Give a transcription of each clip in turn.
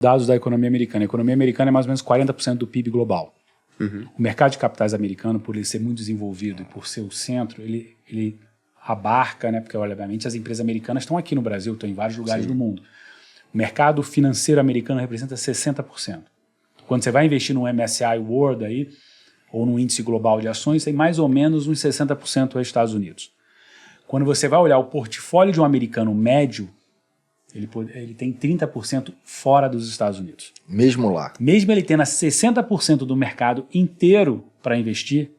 dados da economia americana. A economia americana é mais ou menos 40% do PIB global. O mercado de capitais americano, por ele ser muito desenvolvido e por ser o centro, ele abarca, né, porque obviamente as empresas americanas estão aqui no Brasil, estão em vários lugares do mundo. O mercado financeiro americano representa 60%. Quando você vai investir no MSCI World aí, ou no índice global de ações, tem mais ou menos uns 60% nos Estados Unidos. Quando você vai olhar o portfólio de um americano médio, ele tem 30% fora dos Estados Unidos. Mesmo lá. Mesmo ele tendo 60% do mercado inteiro para investir,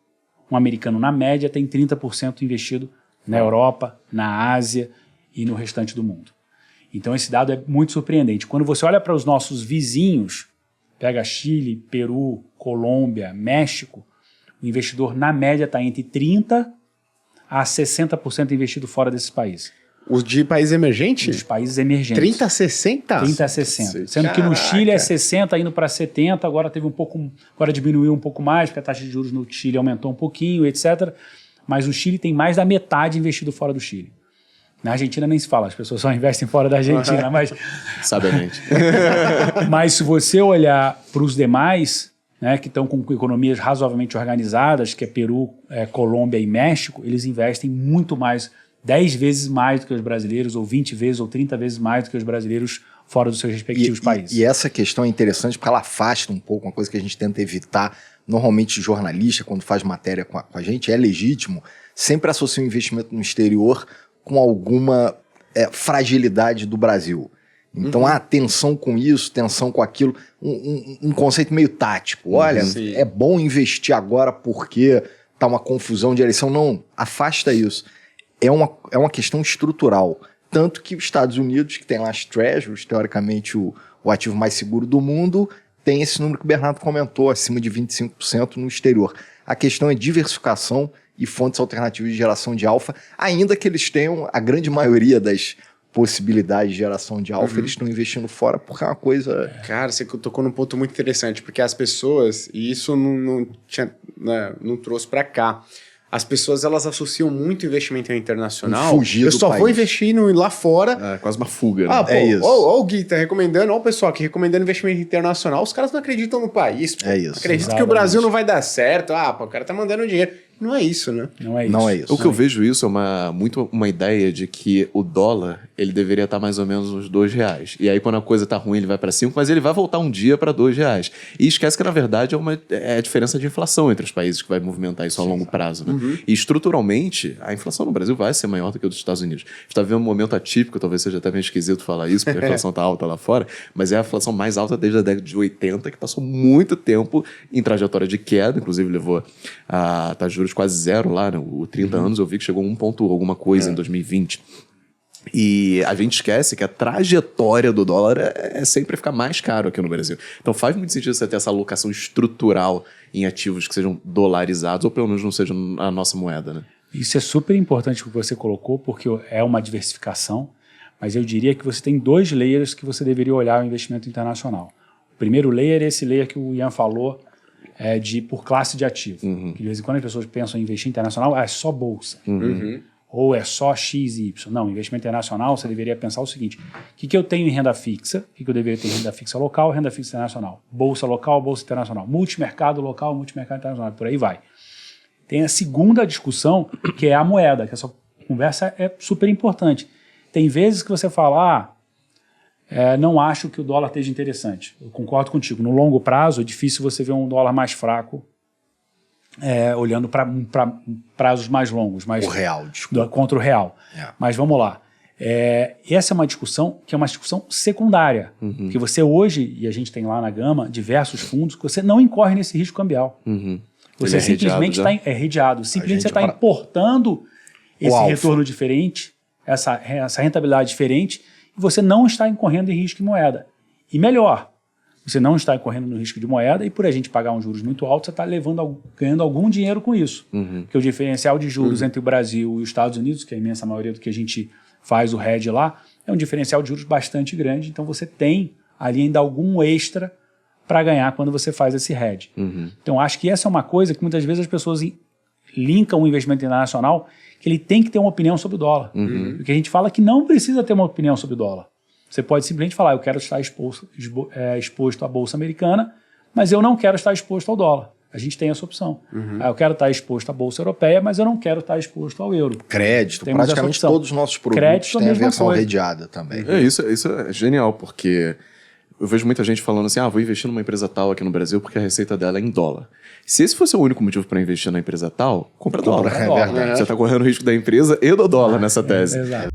um americano na média tem 30% investido na Europa, na Ásia e no restante do mundo. Então esse dado é muito surpreendente. Quando você olha para os nossos vizinhos, pega Chile, Peru, Colômbia, México, o investidor na média está entre 30% a 60% investido fora desses países. Os de país emergente? Os países emergentes. 30 a 60? 30 a 60. Sendo que no Chile é 60, indo para 70, agora agora diminuiu um pouco mais, porque a taxa de juros no Chile aumentou um pouquinho, etc. Mas o Chile tem mais da metade investido fora do Chile. Na Argentina nem se fala, as pessoas só investem fora da Argentina, mas... Sabiamente. Mas se você olhar para os demais, né, que estão com economias razoavelmente organizadas, que é Peru, Colômbia e México, eles investem muito mais, 10 vezes mais do que os brasileiros, ou 20 vezes, ou 30 vezes mais do que os brasileiros fora dos seus respectivos países. E essa questão é interessante porque ela afasta um pouco, uma coisa que a gente tenta evitar. Normalmente jornalista, quando faz matéria com a gente, é legítimo, sempre associa o investimento no exterior com alguma fragilidade do Brasil. Então, tensão com isso, tensão com aquilo, um conceito meio tático. Olha, é bom investir agora porque tá uma confusão de eleição. Não, afasta isso. É uma questão estrutural. Tanto que os Estados Unidos, que tem lá as Treasuries, teoricamente o ativo mais seguro do mundo, tem esse número que o Bernardo comentou, acima de 25% no exterior. A questão é diversificação e fontes alternativas de geração de alfa, ainda que eles tenham a grande maioria das possibilidades de geração de alfa, eles estão investindo fora porque é uma coisa... Cara, você tocou num ponto muito interessante, porque as pessoas, e isso não trouxe para cá, as pessoas elas associam muito investimento internacional. Fugir eu do só país. Vou investir lá fora. É quase uma fuga, né? Pô, isso. Ó o Gui tá recomendando, ó o pessoal aqui recomendando investimento internacional, os caras não acreditam no país. Pô. É isso. Acreditam que o Brasil não vai dar certo. Pô, o cara tá mandando dinheiro. Não é isso, né? Não é isso. Não é isso. O que eu vejo isso é muito uma ideia de que o dólar ele deveria estar mais ou menos uns R$2. E aí quando a coisa tá ruim ele vai para 5, mas ele vai voltar um dia para R$2. E esquece que na verdade é a diferença de inflação entre os países que vai movimentar isso a longo prazo. Né? E estruturalmente a inflação no Brasil vai ser maior do que a dos Estados Unidos. A gente está vivendo um momento atípico, talvez seja até meio esquisito falar isso, porque a inflação está alta lá fora, mas é a inflação mais alta desde a década de 80, que passou muito tempo em trajetória de queda, inclusive levou a taxa de juros quase zero lá, né? O 30 anos eu vi que chegou a 1 ponto alguma coisa em 2020. E a gente esquece que a trajetória do dólar é sempre ficar mais caro aqui no Brasil. Então faz muito sentido você ter essa alocação estrutural em ativos que sejam dolarizados, ou pelo menos não sejam a nossa moeda, né? Isso é super importante o que você colocou, porque é uma diversificação, mas eu diria que você tem 2 layers que você deveria olhar o investimento internacional. O primeiro layer é esse layer que o Ian falou, por classe de ativo. Que de vez em quando as pessoas pensam em investir internacional, é só bolsa. Ou é só X e Y. Não, investimento internacional, você deveria pensar o seguinte: o que eu tenho em renda fixa? O que eu deveria ter em renda fixa local, renda fixa internacional? Bolsa local, bolsa internacional. Multimercado local, multimercado internacional. Por aí vai. Tem a segunda discussão, que é a moeda, que essa conversa é super importante. Tem vezes que você fala, não acho que o dólar esteja interessante. Eu concordo contigo. No longo prazo, é difícil você ver um dólar mais fraco olhando para prazos mais longos. Mas, o real, desculpa. Contra o real. Mas vamos lá. Essa é uma discussão que é uma discussão secundária. Porque você hoje, e a gente tem lá na Gama, diversos fundos, que você não incorre nesse risco cambial. Você simplesmente está redeado. Simplesmente você está importando esse retorno diferente, essa rentabilidade diferente, e você não está incorrendo em risco de moeda. E melhor, você não está incorrendo no risco de moeda, e por a gente pagar uns juros muito altos, você está ganhando algum dinheiro com isso. Porque o diferencial de juros entre o Brasil e os Estados Unidos, que é a imensa maioria do que a gente faz o hedge lá, é um diferencial de juros bastante grande, então você tem ali ainda algum extra para ganhar quando você faz esse hedge. Então acho que essa é uma coisa que muitas vezes as pessoas linkam o investimento internacional, que ele tem que ter uma opinião sobre o dólar. Porque a gente fala que não precisa ter uma opinião sobre o dólar. Você pode simplesmente falar, eu quero estar exposto à Bolsa Americana, mas eu não quero estar exposto ao dólar. A gente tem essa opção. Eu quero estar exposto à Bolsa Europeia, mas eu não quero estar exposto ao euro. Crédito, Temos praticamente essa opção. todos os nossos produtos Crédito, têm a mesma versão coisa. redeada também. Isso é genial, porque eu vejo muita gente falando assim, vou investir numa empresa tal aqui no Brasil porque a receita dela é em dólar. Se esse fosse o único motivo para investir na empresa tal, compra dólar. É verdade. Você está correndo o risco da empresa e do dólar nessa tese. Exato.